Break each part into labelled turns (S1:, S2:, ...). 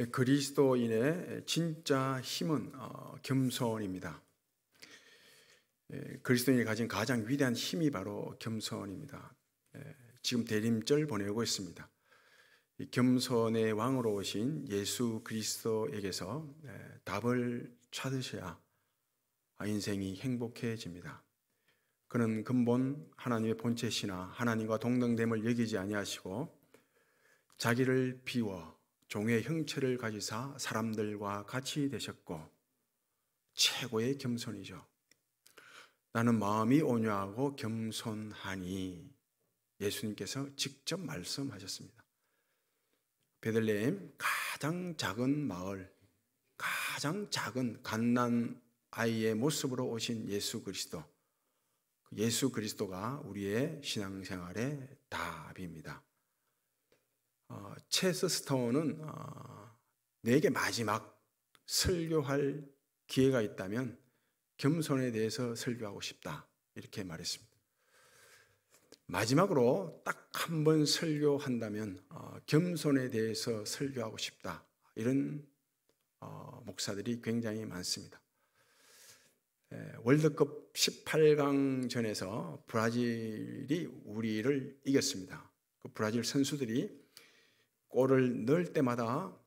S1: 그리스도인의 진짜 힘은 겸손입니다. 그리스도인이 가진 가장 위대한 힘이 바로 겸손입니다. 지금 대림절 보내고 있습니다. 겸손의 왕으로 오신 예수 그리스도에게서 답을 찾으셔야 인생이 행복해집니다. 그는 근본 하나님의 본체시나 하나님과 동등됨을 여기지 아니하시고 자기를 비워 종의 형체를 가지사 사람들과 같이 되셨고 최고의 겸손이죠. 나는 마음이 온유하고 겸손하니 예수님께서 직접 말씀하셨습니다. 베들레헴 가장 작은 마을, 가장 작은 갓난 아이의 모습으로 오신 예수 그리스도. 예수 그리스도가 우리의 신앙생활의 답입니다. 체스 스톤은 내게 마지막 설교할 기회가 있다면 겸손에 대해서 설교하고 싶다 이렇게 말했습니다. 마지막으로 딱 한 번 설교한다면 겸손에 대해서 설교하고 싶다 이런 목사들이 굉장히 많습니다. 월드컵 18강전에서 브라질이 우리를 이겼습니다. 그 브라질 선수들이 골을 넣을 때마다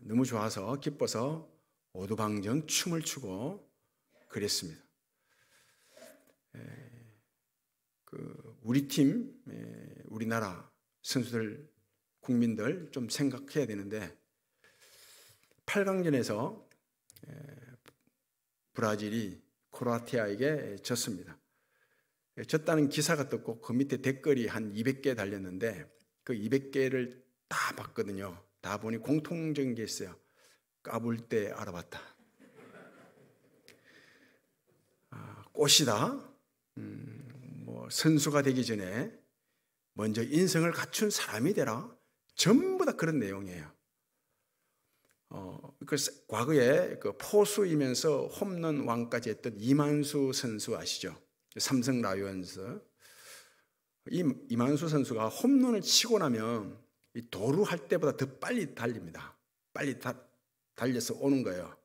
S1: 너무 좋아서 기뻐서 오두방정 춤을 추고 그랬습니다. 우리 팀, 우리나라 선수들, 국민들 좀 생각해야 되는데 8강전에서 브라질이 크로아티아에게 졌습니다. 졌다는 기사가 떴고 그 밑에 댓글이 한 200개 달렸는데 그 200개를 다 봤거든요. 다 보니 공통적인 게 있어요. 까불 때 알아봤다. 꽃이다. 선수가 되기 전에 먼저 인성을 갖춘 사람이 되라. 전부 다 그런 내용이에요. 과거에 그 포수이면서 홈런 왕까지 했던 이만수 선수 아시죠? 삼성 라이온즈. 이만수 선수가 홈런을 치고 나면 도루 할 때보다 더 빨리 달립니다. 빨리 달려서 오는 거예요.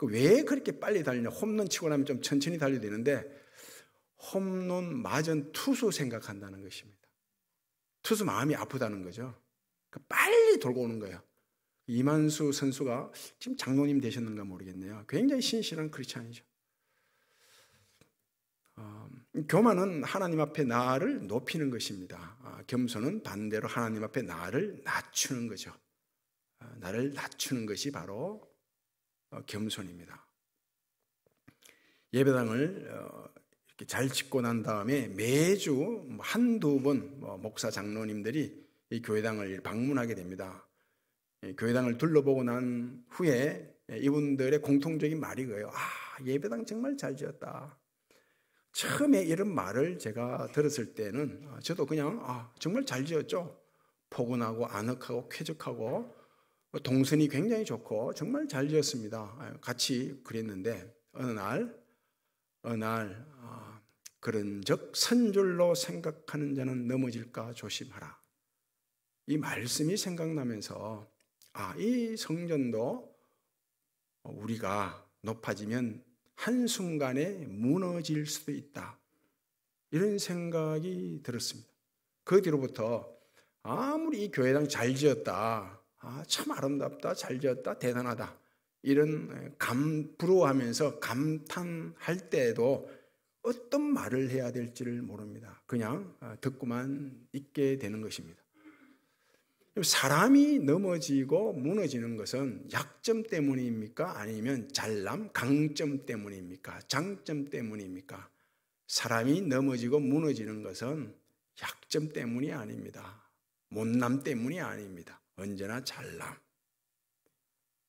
S1: 왜 그렇게 빨리 달리냐? 홈런 치고 나면 좀 천천히 달려야 되는데 홈런 맞은 투수 생각한다는 것입니다. 투수 마음이 아프다는 거죠. 빨리 돌고 오는 거예요. 이만수 선수가 지금 장로님 되셨는가 모르겠네요. 굉장히 신실한 크리스찬이죠. 교만은 하나님 앞에 나를 높이는 것입니다. 겸손은 반대로 하나님 앞에 나를 낮추는 거죠. 나를 낮추는 것이 바로 겸손입니다. 예배당을 이렇게 잘 짓고 난 다음에 매주 한두 번 목사 장로님들이 이 교회당을 방문하게 됩니다. 교회당을 둘러보고 난 후에 이분들의 공통적인 말이 그래요. 예배당 정말 잘 지었다. 처음에 이런 말을 제가 들었을 때는 저도 그냥 정말 잘 지었죠. 포근하고 아늑하고 쾌적하고 동선이 굉장히 좋고 정말 잘 지었습니다. 같이 그랬는데 어느 날 그런즉 선줄로 생각하는 자는 넘어질까 조심하라. 이 말씀이 생각나면서 이 성전도 우리가 높아지면 한순간에 무너질 수도 있다. 이런 생각이 들었습니다. 그 뒤로부터 아무리 이 교회당 잘 지었다. 참 아름답다. 잘 지었다. 대단하다. 이런 부러워하면서 감탄할 때에도 어떤 말을 해야 될지를 모릅니다. 그냥 듣고만 있게 되는 것입니다. 사람이 넘어지고 무너지는 것은 약점 때문입니까? 아니면 잘남, 강점 때문입니까? 장점 때문입니까? 사람이 넘어지고 무너지는 것은 약점 때문이 아닙니다. 못남 때문이 아닙니다. 언제나 잘남,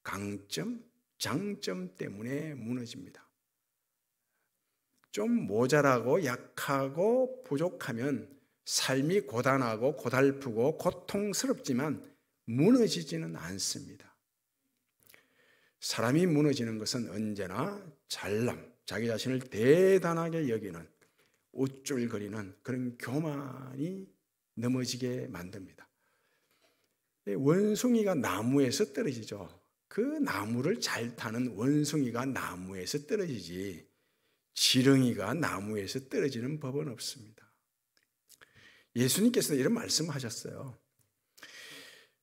S1: 강점, 장점 때문에 무너집니다. 좀 모자라고 약하고 부족하면 삶이 고단하고 고달프고 고통스럽지만 무너지지는 않습니다. 사람이 무너지는 것은 언제나 잘남, 자기 자신을 대단하게 여기는 우쭐거리는 그런 교만이 넘어지게 만듭니다. 원숭이가 나무에서 떨어지죠. 그 나무를 잘 타는 원숭이가 나무에서 떨어지지 지렁이가 나무에서 떨어지는 법은 없습니다. 예수님께서 이런 말씀하셨어요.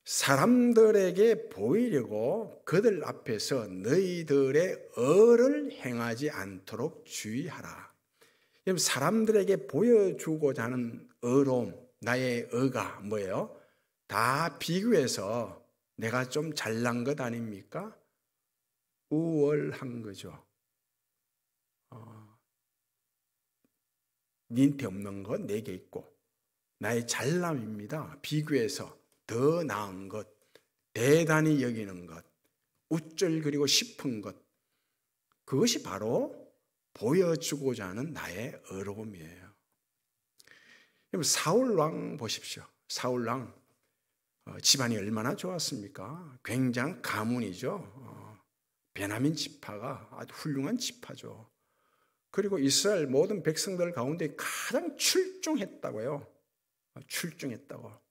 S1: 사람들에게 보이려고 그들 앞에서 너희들의 의를 행하지 않도록 주의하라. 사람들에게 보여주고자 하는 의로움, 나의 의가 뭐예요? 다 비교해서 내가 좀 잘난 것 아닙니까? 우월한 거죠. 니한테 없는 것 내게 있고 나의 잘남입니다. 비교해서 더 나은 것, 대단히 여기는 것, 우쭐거리고 싶은 것, 그것이 바로 보여주고자 하는 나의 의로움이에요. 사울 왕 보십시오. 사울 왕 집안이 얼마나 좋았습니까? 굉장한 가문이죠. 베냐민 지파가 아주 훌륭한 지파죠. 그리고 이스라엘 모든 백성들 가운데 가장 출중했다고요. 출중했다고.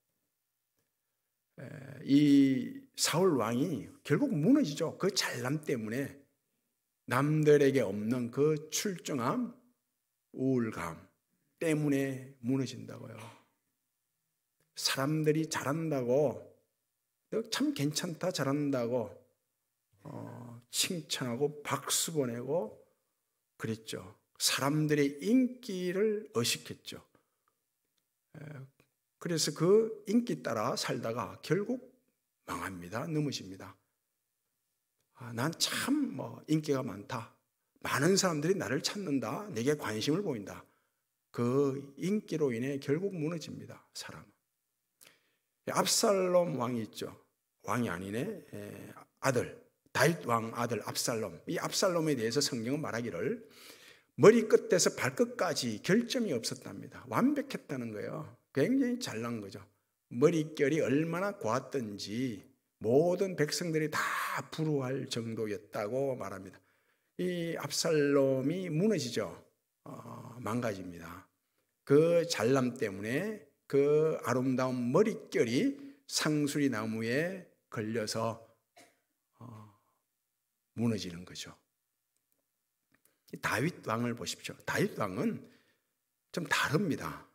S1: 이 사울 왕이 결국 무너지죠. 그 잘남 때문에 남들에게 없는 그 출중함, 우울감 때문에 무너진다고요. 사람들이 잘한다고, 너 참 괜찮다 잘한다고 칭찬하고 박수 보내고 그랬죠. 사람들의 인기를 의식했죠. 그래서 그 인기 따라 살다가 결국 망합니다. 넘어집니다. 난 참 인기가 많다. 많은 사람들이 나를 찾는다. 내게 관심을 보인다. 그 인기로 인해 결국 무너집니다. 사람은. 압살롬 왕이 있죠. 왕이 아니네. 아들. 다윗 왕 아들 압살롬. 이 압살롬에 대해서 성경은 말하기를 머리끝에서 발끝까지 결점이 없었답니다. 완벽했다는 거예요. 굉장히 잘난 거죠. 머릿결이 얼마나 고왔던지 모든 백성들이 다 부러워할 정도였다고 말합니다. 이 압살롬이 무너지죠. 망가집니다. 그 잘남 때문에 그 아름다운 머릿결이 상수리 나무에 걸려서 무너지는 거죠. 다윗 왕을 보십시오. 다윗 왕은 좀 다릅니다.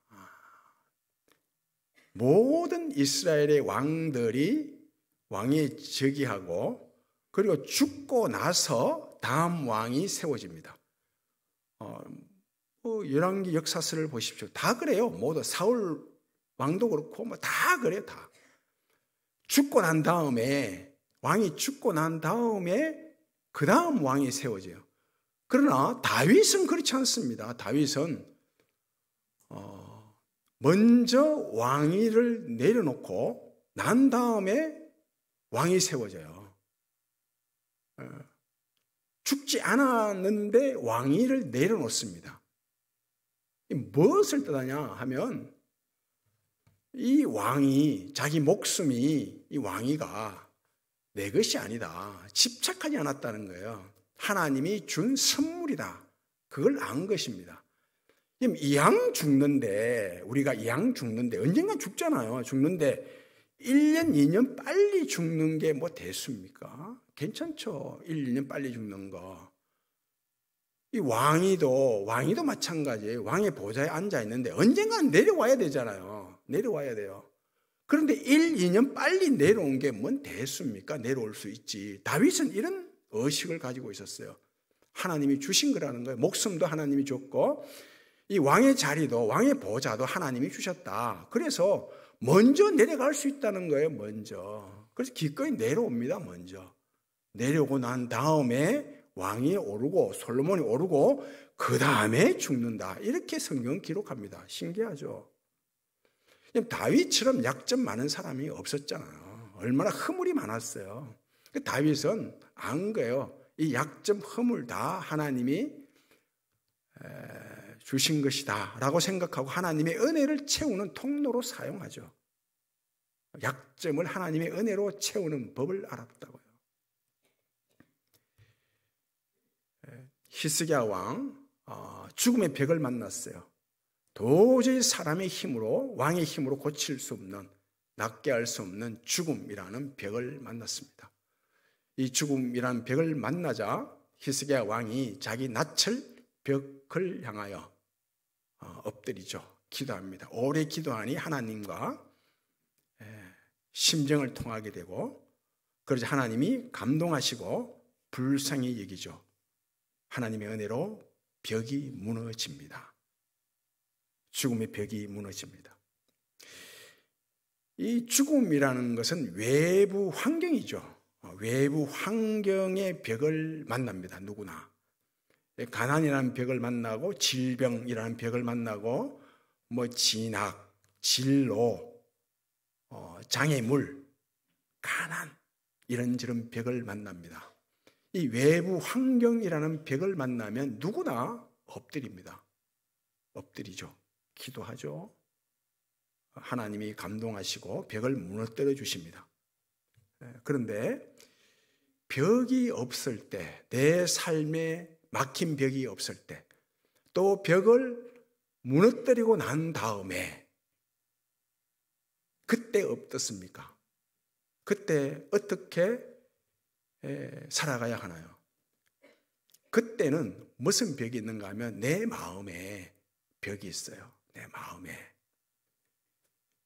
S1: 모든 이스라엘의 왕들이 왕에 즉위하고 그리고 죽고 나서 다음 왕이 세워집니다. 열왕기 역사서를 보십시오. 다 그래요. 모두 사울 왕도 그렇고 다 그래요. 다. 죽고 난 다음에 왕이 죽고 난 다음에 그 다음 왕이 세워져요. 그러나 다윗은 그렇지 않습니다. 다윗은 먼저 왕위를 내려놓고 난 다음에 왕이 세워져요. 죽지 않았는데 왕위를 내려놓습니다. 무엇을 뜻하냐 하면 이 왕이 자기 목숨이 이 왕위가 내 것이 아니다. 집착하지 않았다는 거예요. 하나님이 준 선물이다. 그걸 안 것입니다. 이왕 죽는데 우리가 이왕 죽는데 언젠간 죽잖아요. 죽는데 1년, 2년 빨리 죽는 게 뭐 대수입니까? 괜찮죠. 1, 2년 빨리 죽는 거. 이 왕이도 마찬가지예요. 왕의 보좌에 앉아 있는데 언젠간 내려와야 되잖아요. 내려와야 돼요. 그런데 1, 2년 빨리 내려온 게 뭔 대수입니까? 내려올 수 있지. 다윗은 이런 의식을 가지고 있었어요. 하나님이 주신 거라는 거예요. 목숨도 하나님이 줬고 이 왕의 자리도 왕의 보좌도 하나님이 주셨다. 그래서 먼저 내려갈 수 있다는 거예요. 먼저. 그래서 기꺼이 내려옵니다. 먼저. 내려오고 난 다음에 왕이 오르고 솔로몬이 오르고 그 다음에 죽는다. 이렇게 성경은 기록합니다. 신기하죠. 다윗처럼 약점 많은 사람이 없었잖아요. 얼마나 허물이 많았어요. 다윗은 안 거예요. 이 약점 허물 다 하나님이 주신 것이다 라고 생각하고 하나님의 은혜를 채우는 통로로 사용하죠. 약점을 하나님의 은혜로 채우는 법을 알았다고요. 히스기야 왕 죽음의 벽을 만났어요. 도저히 사람의 힘으로 왕의 힘으로 고칠 수 없는 낫게 할 수 없는 죽음이라는 벽을 만났습니다. 이 죽음이라는 벽을 만나자 히스기야 왕이 자기 낯을 벽을 향하여 엎드리죠. 기도합니다. 오래 기도하니 하나님과 심정을 통하게 되고, 그러자 하나님이 감동하시고 불쌍히 여기죠. 하나님의 은혜로 벽이 무너집니다. 죽음의 벽이 무너집니다. 이 죽음이라는 것은 외부 환경이죠. 외부 환경의 벽을 만납니다. 누구나. 가난이라는 벽을 만나고, 질병이라는 벽을 만나고, 진학, 진로, 장애물, 가난, 이런저런 벽을 만납니다. 이 외부 환경이라는 벽을 만나면 누구나 엎드립니다. 엎드리죠. 기도하죠. 하나님이 감동하시고 벽을 무너뜨려 주십니다. 그런데 벽이 없을 때, 내 삶에 막힌 벽이 없을 때, 또 벽을 무너뜨리고 난 다음에 그때 어떻습니까? 그때 어떻게 살아가야 하나요? 그때는 무슨 벽이 있는가 하면 내 마음에 벽이 있어요. 내 마음에.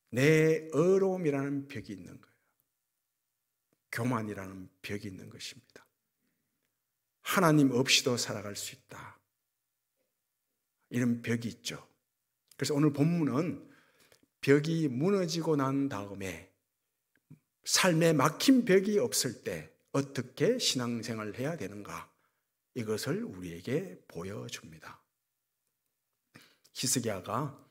S1: 내 어려움이라는 벽이 있는 거예요. 교만이라는 벽이 있는 것입니다. 하나님 없이도 살아갈 수 있다. 이런 벽이 있죠. 그래서 오늘 본문은 벽이 무너지고 난 다음에 삶에 막힌 벽이 없을 때 어떻게 신앙생활을 해야 되는가, 이것을 우리에게 보여줍니다. 히스기야가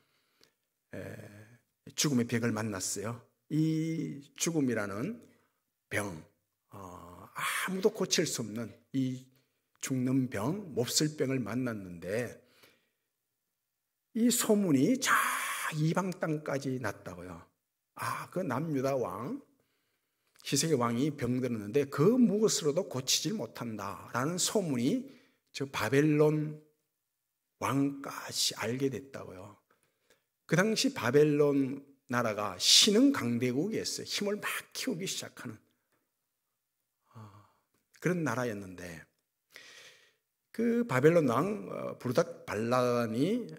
S1: 죽음의 벽을 만났어요. 이 죽음이라는 병, 아무도 고칠 수 없는 이 죽는 병, 몹쓸 병을 만났는데 이 소문이 저 이방 땅까지 났다고요. 그 남유다 왕, 히스기야 왕이 병들었는데 그 무엇으로도 고치질 못한다라는 소문이 저 바벨론 왕까지 알게 됐다고요. 그 당시 바벨론 나라가 신흥 강대국이었어요. 힘을 막 키우기 시작하는 그런 나라였는데, 그 바벨론 왕 부르닥 발란이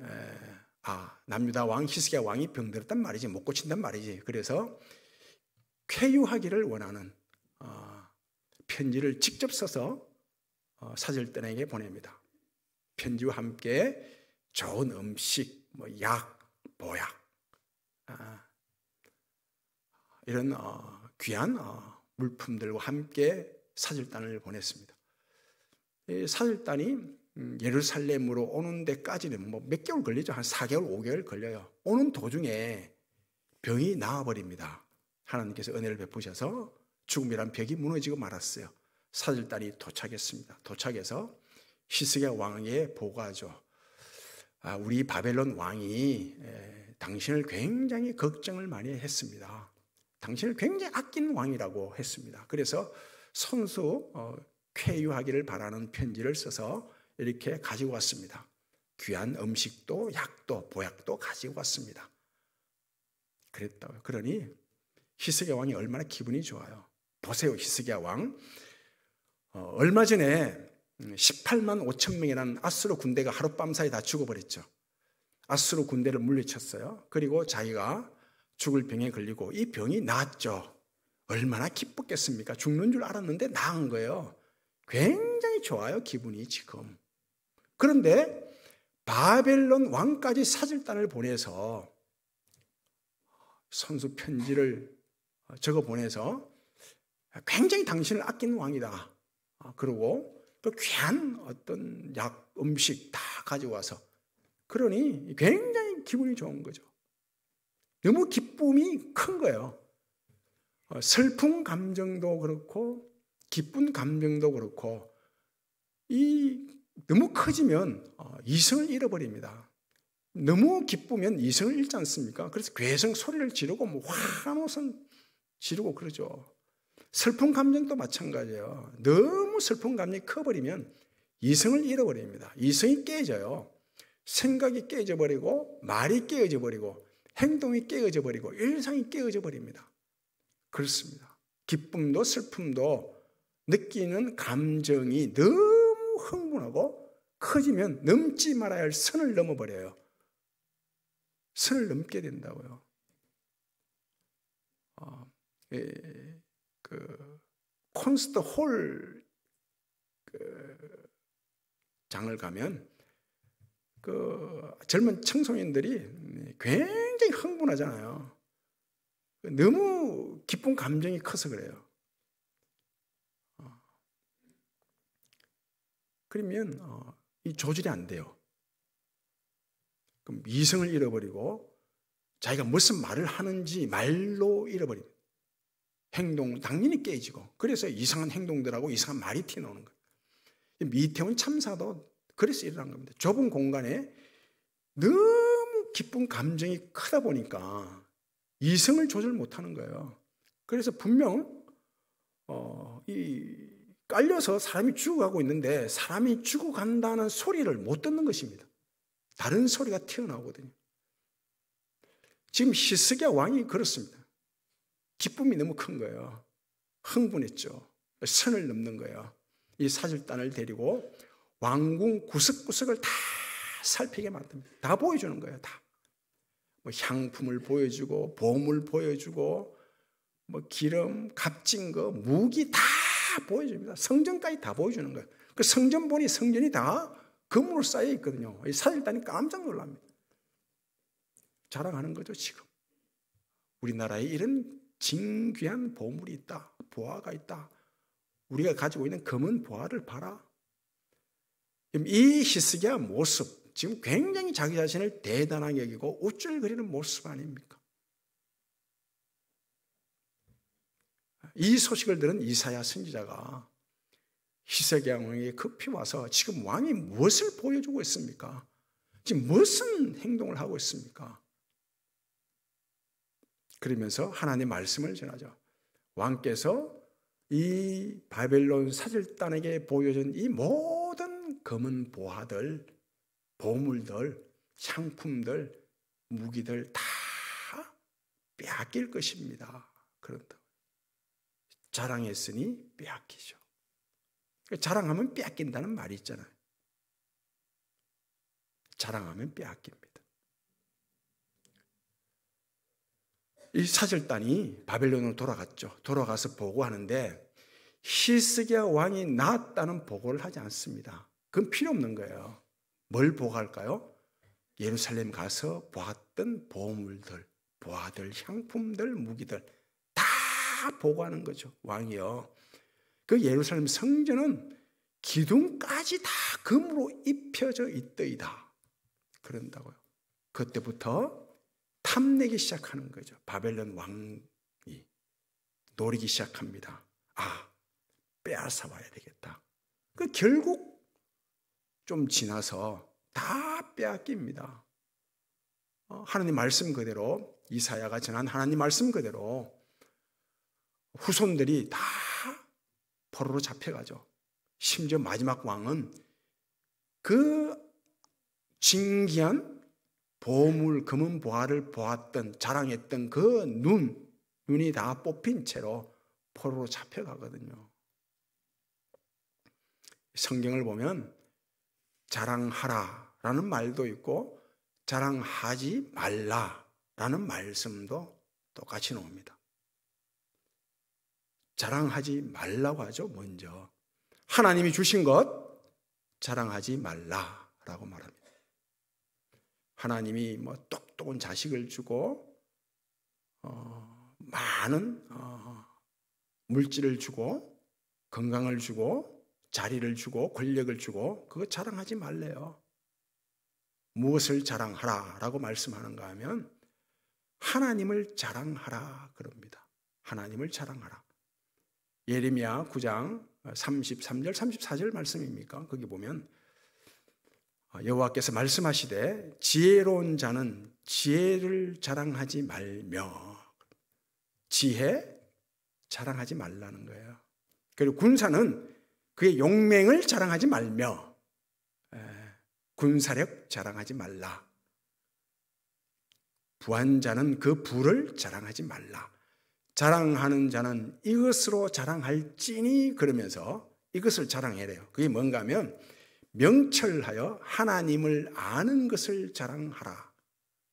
S1: 남유다 왕 히스기야 왕이 병들었단 말이지, 못 고친단 말이지. 그래서 쾌유하기를 원하는 편지를 직접 써서 사절단에게 보냅니다. 편지와 함께 좋은 음식, 약, 보약, 이런 귀한 물품들과 함께 사절단을 보냈습니다. 이 사절단이 예루살렘으로 오는 데까지는 몇 개월 걸리죠. 한 4개월, 5개월 걸려요. 오는 도중에 병이 나와버립니다. 하나님께서 은혜를 베푸셔서 죽음이란 벽이 무너지고 말았어요. 사절단이 도착했습니다. 도착해서 히스기야 왕에게 보고하죠. 우리 바벨론 왕이 당신을 굉장히 걱정을 많이 했습니다. 당신을 굉장히 아낀 왕이라고 했습니다. 그래서 손수 쾌유하기를 바라는 편지를 써서 이렇게 가지고 왔습니다. 귀한 음식도 약도 보약도 가지고 왔습니다. 그랬다고요. 그러니 히스기야 왕이 얼마나 기분이 좋아요. 보세요, 히스기야 왕. 얼마 전에 18만 5천 명이라는 아수르 군대가 하룻밤 사이 다 죽어버렸죠. 아수르 군대를 물리쳤어요. 그리고 자기가 죽을 병에 걸리고 이 병이 나았죠. 얼마나 기뻤겠습니까? 죽는 줄 알았는데 나은 거예요. 굉장히 좋아요, 기분이 지금. 그런데 바벨론 왕까지 사절단을 보내서 선수 편지를 적어 보내서 굉장히 당신을 아끼는 왕이다. 그리고 또 귀한 어떤 약, 음식 다 가져와서, 그러니 굉장히 기분이 좋은 거죠. 너무 기쁨이 큰 거예요. 슬픈 감정도 그렇고 기쁜 감정도 그렇고 너무 커지면 이성을 잃어버립니다. 너무 기쁘면 이성을 잃지 않습니까? 그래서 괴성 소리를 지르고 환호성 지르고 그러죠. 슬픈 감정도 마찬가지예요. 너무 슬픈 감정이 커버리면 이성을 잃어버립니다. 이성이 깨져요. 생각이 깨져버리고 말이 깨어져 버리고 행동이 깨어져 버리고 일상이 깨어져 버립니다. 그렇습니다. 기쁨도 슬픔도 느끼는 감정이 너무 흥분하고 커지면 넘지 말아야 할 선을 넘어버려요. 선을 넘게 된다고요. 콘서트 홀 장을 가면 젊은 청소년들이 굉장히 흥분하잖아요. 너무 기쁜 감정이 커서 그래요. 그러면 이 조절이 안 돼요. 그럼 이성을 잃어버리고 자기가 무슨 말을 하는지 말로 잃어버리고 행동 당연히 깨지고 그래서 이상한 행동들하고 이상한 말이 튀어나오는 거예요. 이태원 참사도 그래서 일어난 겁니다. 좁은 공간에 너무 기쁜 감정이 크다 보니까 이성을 조절 못하는 거예요. 그래서 분명 깔려서 사람이 죽어가고 있는데 사람이 죽어간다는 소리를 못 듣는 것입니다. 다른 소리가 튀어나오거든요. 지금 히스기야 왕이 그렇습니다. 기쁨이 너무 큰 거예요. 흥분했죠. 선을 넘는 거예요. 이 사절단을 데리고 왕궁 구석구석을 다 살피게 만듭니다. 다 보여주는 거예요. 다. 향품을 보여주고 보물 보여주고 기름, 값진 거, 무기 다 보여줍니다. 성전까지 다 보여주는 거예요. 그 성전 보니 성전이 다 금으로 쌓여 있거든요. 이 사절단이 깜짝 놀랍니다. 자랑하는 거죠, 지금. 우리나라에 이런 진귀한 보물이 있다. 보화가 있다. 우리가 가지고 있는 검은 보화를 봐라. 이 히스기야 모습, 지금 굉장히 자기 자신을 대단하게 여기고 우쭐거리는 모습 아닙니까? 이 소식을 들은 이사야 선지자가 히스기야 왕에게 급히 와서 지금 왕이 무엇을 보여주고 있습니까? 지금 무슨 행동을 하고 있습니까? 그러면서 하나님의 말씀을 전하죠. 왕께서 이 바벨론 사절단에게 보여준 이 모든 검은 보화들, 보물들, 향품들, 무기들 다 빼앗길 것입니다. 그런다. 자랑했으니 빼앗기죠. 자랑하면 빼앗긴다는 말이 있잖아요. 자랑하면 빼앗깁니다. 이 사절단이 바벨론으로 돌아갔죠. 돌아가서 보고하는데 히스기야 왕이 나았다는 보고를 하지 않습니다. 그건 필요 없는 거예요. 뭘 보고할까요? 예루살렘 가서 보았던 보물들, 보화들, 향품들, 무기들 다 보고하는 거죠. 왕이요. 그 예루살렘 성전은 기둥까지 다 금으로 입혀져 있더이다. 그런다고요. 그때부터 탐내기 시작하는 거죠. 바벨론 왕이 노리기 시작합니다. 빼앗아 와야 되겠다. 결국 좀 지나서 다 빼앗깁니다. 하나님 말씀 그대로, 이사야가 전한 하나님 말씀 그대로 후손들이 다 포로로 잡혀가죠. 심지어 마지막 왕은 그 진귀한 보물, 금은 보화를 보았던, 자랑했던 그 눈이 다 뽑힌 채로 포로로 잡혀가거든요. 성경을 보면 자랑하라라는 말도 있고 자랑하지 말라라는 말씀도 똑같이 나옵니다. 자랑하지 말라고 하죠. 먼저 하나님이 주신 것 자랑하지 말라라고 말합니다. 하나님이 똑똑한 자식을 주고 많은 물질을 주고 건강을 주고 자리를 주고 권력을 주고 그거 자랑하지 말래요. 무엇을 자랑하라라고 말씀하는가 하면 하나님을 자랑하라 그럽니다. 하나님을 자랑하라. 예레미야 9장 33절 34절 말씀입니까? 거기 보면 여호와께서 말씀하시되 지혜로운 자는 지혜를 자랑하지 말며 지혜 자랑하지 말라는 거예요. 그리고 군사는 그의 용맹을 자랑하지 말며 군사력 자랑하지 말라. 부한 자는 그 부를 자랑하지 말라. 자랑하는 자는 이것으로 자랑할지니, 그러면서 이것을 자랑해래요. 그게 뭔가 하면 명철하여 하나님을 아는 것을 자랑하라.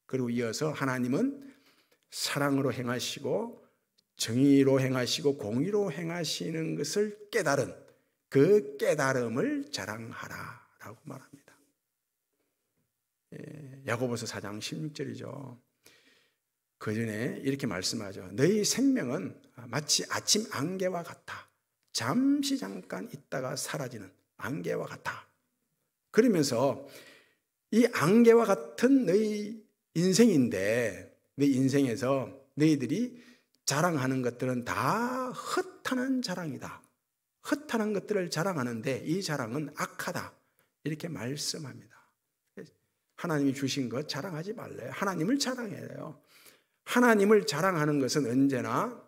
S1: 그리고 이어서 하나님은 사랑으로 행하시고 정의로 행하시고 공의로 행하시는 것을 깨달은 그 깨달음을 자랑하라 라고 말합니다. 야고보서 4장 16절이죠. 그 전에 이렇게 말씀하죠. 너희 생명은 마치 아침 안개와 같아. 잠시 잠깐 있다가 사라지는 안개와 같아. 그러면서 이 안개와 같은 너희 인생인데, 너희 인생에서 너희들이 자랑하는 것들은 다 허탄한 자랑이다. 허탄한 것들을 자랑하는데 이 자랑은 악하다. 이렇게 말씀합니다. 하나님이 주신 것 자랑하지 말래요. 하나님을 자랑해요. 하나님을 자랑하는 것은 언제나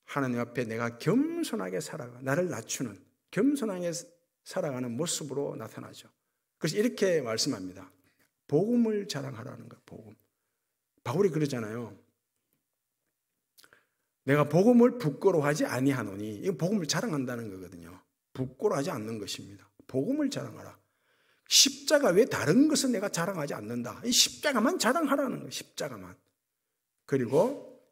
S1: 하나님 앞에 내가 겸손하게 살아가, 나를 낮추는, 겸손하게 살아가는 모습으로 나타나죠. 그래서 이렇게 말씀합니다. 복음을 자랑하라는 거예요. 복음. 바울이 그러잖아요. 내가 복음을 부끄러워하지 아니하노니. 이거 복음을 자랑한다는 거거든요. 부끄러워하지 않는 것입니다. 복음을 자랑하라. 십자가 외 다른 것은 내가 자랑하지 않는다. 이 십자가만 자랑하라는 거예요. 십자가만. 그리고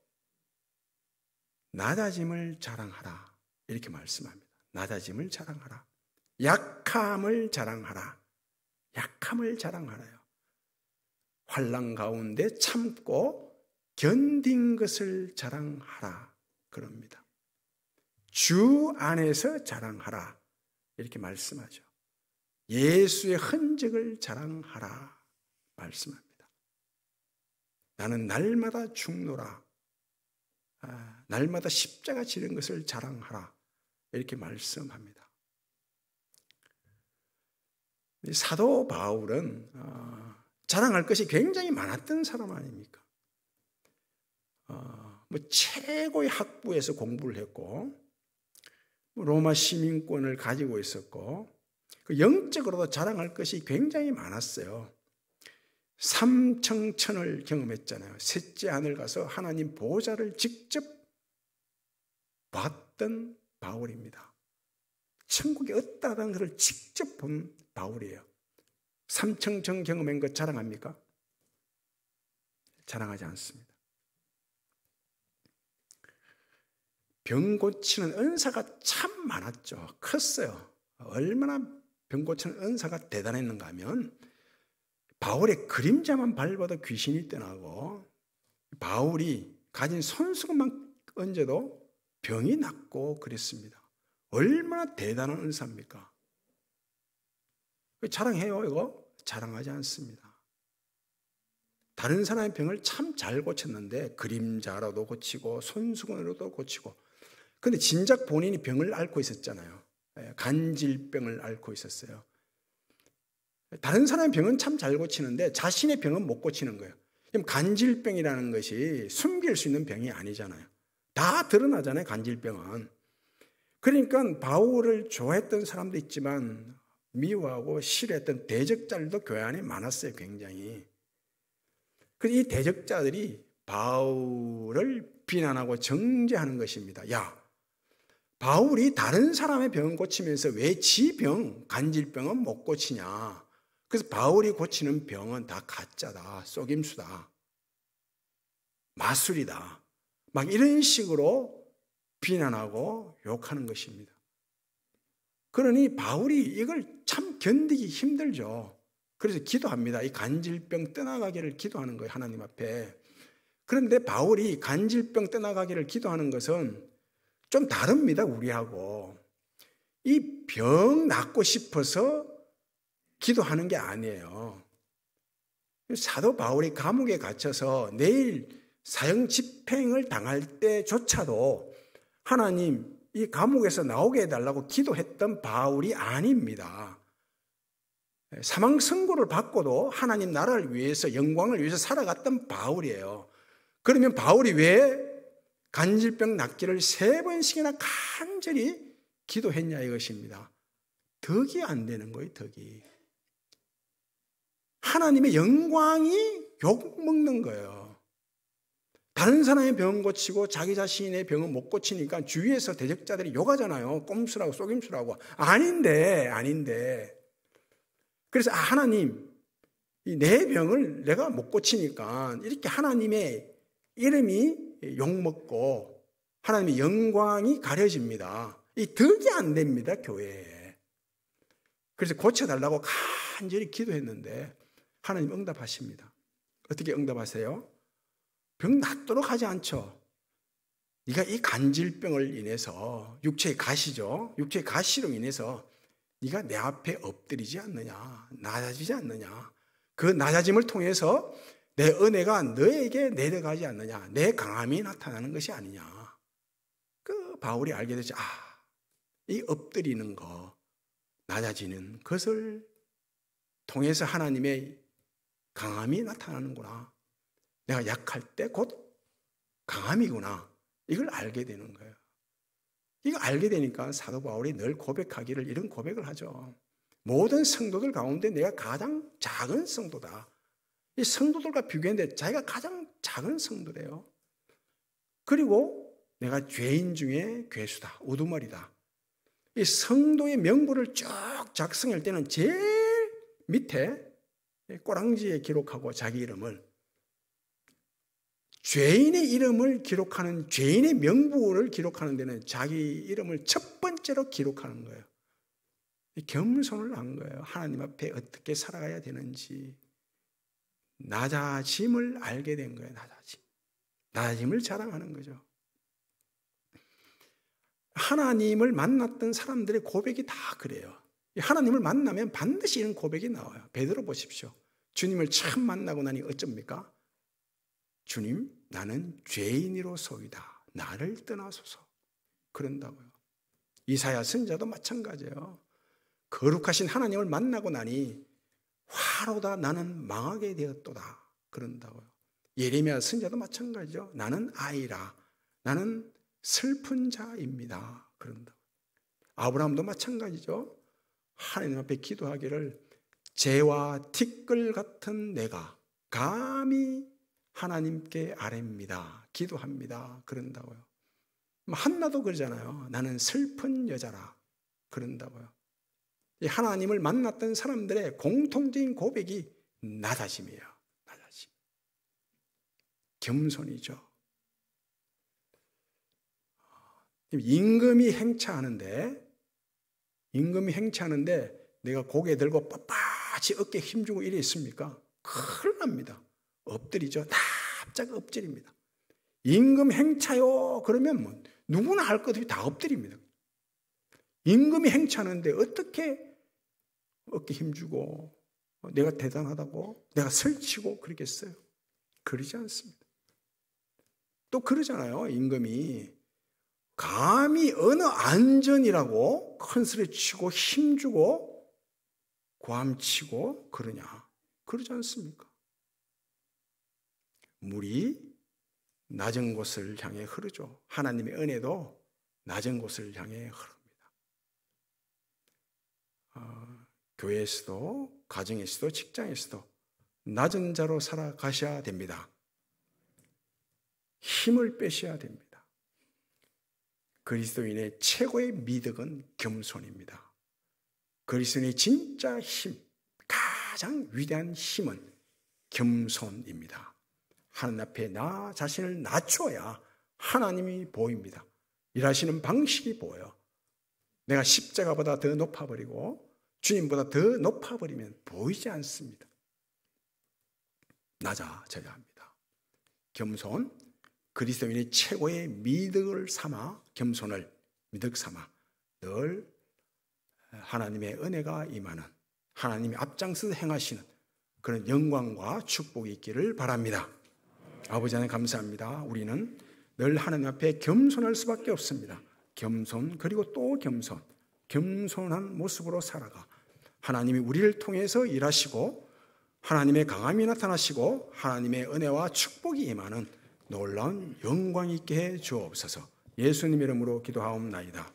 S1: 낮아짐을 자랑하라. 이렇게 말씀합니다. 낮아짐을 자랑하라. 약함을 자랑하라. 약함을 자랑하라요. 환난 가운데 참고 견딘 것을 자랑하라. 그럽니다. 주 안에서 자랑하라. 이렇게 말씀하죠. 예수의 흔적을 자랑하라. 말씀합니다. 나는 날마다 죽노라. 날마다 십자가 지는 것을 자랑하라. 이렇게 말씀합니다. 사도 바울은 자랑할 것이 굉장히 많았던 사람 아닙니까? 최고의 학부에서 공부를 했고, 로마 시민권을 가지고 있었고, 영적으로도 자랑할 것이 굉장히 많았어요. 삼청천을 경험했잖아요. 셋째 하늘 가서 하나님 보좌를 직접 봤던 바울입니다. 천국에 어떠하다는 것을 직접 본 바울이에요. 삼청천 경험한 것 자랑합니까? 자랑하지 않습니다. 병 고치는 은사가 참 많았죠. 컸어요. 얼마나 병 고치는 은사가 대단했는가 하면 바울의 그림자만 밟아도 귀신이 떠나고, 바울이 가진 손수건만 얹어도 병이 낫고 그랬습니다. 얼마나 대단한 은사입니까? 자랑해요, 이거? 자랑하지 않습니다. 다른 사람의 병을 참 잘 고쳤는데 그림자로도 고치고 손수건으로도 고치고, 근데 진작 본인이 병을 앓고 있었잖아요. 간질병을 앓고 있었어요. 다른 사람의 병은 참 잘 고치는데 자신의 병은 못 고치는 거예요. 그럼 간질병이라는 것이 숨길 수 있는 병이 아니잖아요. 다 드러나잖아요, 간질병은. 그러니까 바울을 좋아했던 사람도 있지만 미워하고 싫어했던 대적자들도 교회 안에 많았어요, 굉장히. 그래서 이 대적자들이 바울을 비난하고 정죄하는 것입니다. 야, 바울이 다른 사람의 병을 고치면서 왜 지 병, 간질병은 못 고치냐. 그래서 바울이 고치는 병은 다 가짜다, 속임수다, 마술이다. 막 이런 식으로 비난하고 욕하는 것입니다. 그러니 바울이 이걸 참 견디기 힘들죠. 그래서 기도합니다. 이 간질병 떠나가기를 기도하는 거예요, 하나님 앞에. 그런데 바울이 간질병 떠나가기를 기도하는 것은 좀 다릅니다, 우리하고. 이 병 낫고 싶어서 기도하는 게 아니에요. 사도 바울이 감옥에 갇혀서 내일 사형 집행을 당할 때조차도 하나님, 이 감옥에서 나오게 해달라고 기도했던 바울이 아닙니다. 사망 선고를 받고도 하나님 나라를 위해서, 영광을 위해서 살아갔던 바울이에요. 그러면 바울이 왜 간질병 낫기를 3번씩이나 간절히 기도했냐 이것입니다. 덕이 안 되는 거예요, 덕이. 하나님의 영광이 욕먹는 거예요. 다른 사람의 병은 고치고 자기 자신의 병은 못 고치니까 주위에서 대적자들이 욕하잖아요. 꼼수라고 속임수라고. 아닌데. 그래서 하나님, 내 병을 내가 못 고치니까 이렇게 하나님의 이름이 욕먹고 하나님의 영광이 가려집니다. 이 덕이 안 됩니다, 교회에. 그래서 고쳐달라고 간절히 기도했는데 하나님 응답하십니다. 어떻게 응답하세요? 병 낫도록 하지 않죠. 네가 이 간질병을 인해서 육체의 가시죠. 육체의 가시로 인해서 네가 내 앞에 엎드리지 않느냐, 낮아지지 않느냐. 그 낮아짐을 통해서 내 은혜가 너에게 내려가지 않느냐, 내 강함이 나타나는 것이 아니냐. 그 바울이 알게 되죠. 이 엎드리는 거, 낮아지는 것을 통해서 하나님의 강함이 나타나는구나. 내가 약할 때 곧 강함이구나. 이걸 알게 되는 거예요. 이거 알게 되니까 사도 바울이 늘 고백하기를 이런 고백을 하죠. 모든 성도들 가운데 내가 가장 작은 성도다. 이 성도들과 비교했는데 자기가 가장 작은 성도래요. 그리고 내가 죄인 중에 괴수다. 우두머리다. 이 성도의 명부를 쭉 작성할 때는 제일 밑에 꼬랑지에 기록하고 자기 이름을, 죄인의 이름을 기록하는, 죄인의 명부를 기록하는 데는 자기 이름을 첫 번째로 기록하는 거예요. 겸손을 한 거예요. 하나님 앞에 어떻게 살아가야 되는지. 낮아짐을 알게 된 거예요. 낮아짐을 자랑하는 거죠. 하나님을 만났던 사람들의 고백이 다 그래요. 하나님을 만나면 반드시 이런 고백이 나와요. 베드로 보십시오. 주님을 처음 만나고 나니 어쩝니까? 주님, 나는 죄인이로소이다. 나를 떠나소서. 그런다고요. 이사야 선지자도 마찬가지예요. 거룩하신 하나님을 만나고 나니 화로다, 나는 망하게 되었도다. 그런다고요. 예레미야 선지자도 마찬가지죠. 나는 아이라, 나는 슬픈 자입니다. 그런다고요. 아브라함도 마찬가지죠. 하나님 앞에 기도하기를 재와 티끌 같은 내가 감히 하나님께 아뢰입니다. 기도합니다. 그런다고요. 한나도 그러잖아요. 나는 슬픈 여자라. 그런다고요. 이 하나님을 만났던 사람들의 공통적인 고백이 낮아짐이에요. 낮아짐. 겸손이죠. 임금이 행차하는데 내가 고개 들고 빳빳이 어깨에 힘주고 이래 있습니까? 큰일 납니다. 엎드리죠. 납작 엎드립니다. 임금 행차요 그러면 뭐 누구나 할 것 없이 다 엎드립니다. 임금이 행차하는데 어떻게 어깨 힘주고 내가 대단하다고 내가 설치고 그러겠어요? 그러지 않습니다. 또 그러잖아요. 임금이 감히 어느 안전이라고 큰 소리 치고 힘주고 고함치고 그러냐? 그러지 않습니까? 물이 낮은 곳을 향해 흐르죠. 하나님의 은혜도 낮은 곳을 향해 흐릅니다. 교회에서도 가정에서도 직장에서도 낮은 자로 살아가셔야 됩니다. 힘을 빼셔야 됩니다. 그리스도인의 최고의 미덕은 겸손입니다. 그리스도인의 진짜 힘, 가장 위대한 힘은 겸손입니다. 하나님 앞에 나 자신을 낮춰야 하나님이 보입니다. 일하시는 방식이 보여요. 내가 십자가보다 더 높아버리고 주님보다 더 높아버리면 보이지 않습니다. 낮아져야 합니다. 겸손, 그리스도인의 최고의 미덕을 삼아, 겸손을 미덕 삼아 늘 하나님의 은혜가 임하는, 하나님이 앞장서서 행하시는 그런 영광과 축복이 있기를 바랍니다. 아버지 하나님 감사합니다. 우리는 늘 하나님 앞에 겸손할 수밖에 없습니다. 겸손, 그리고 또 겸손, 겸손한 모습으로 살아가 하나님이 우리를 통해서 일하시고 하나님의 강함이 나타나시고 하나님의 은혜와 축복이 임하는 놀라운 영광 있게 해 주옵소서. 예수님 이름으로 기도하옵나이다.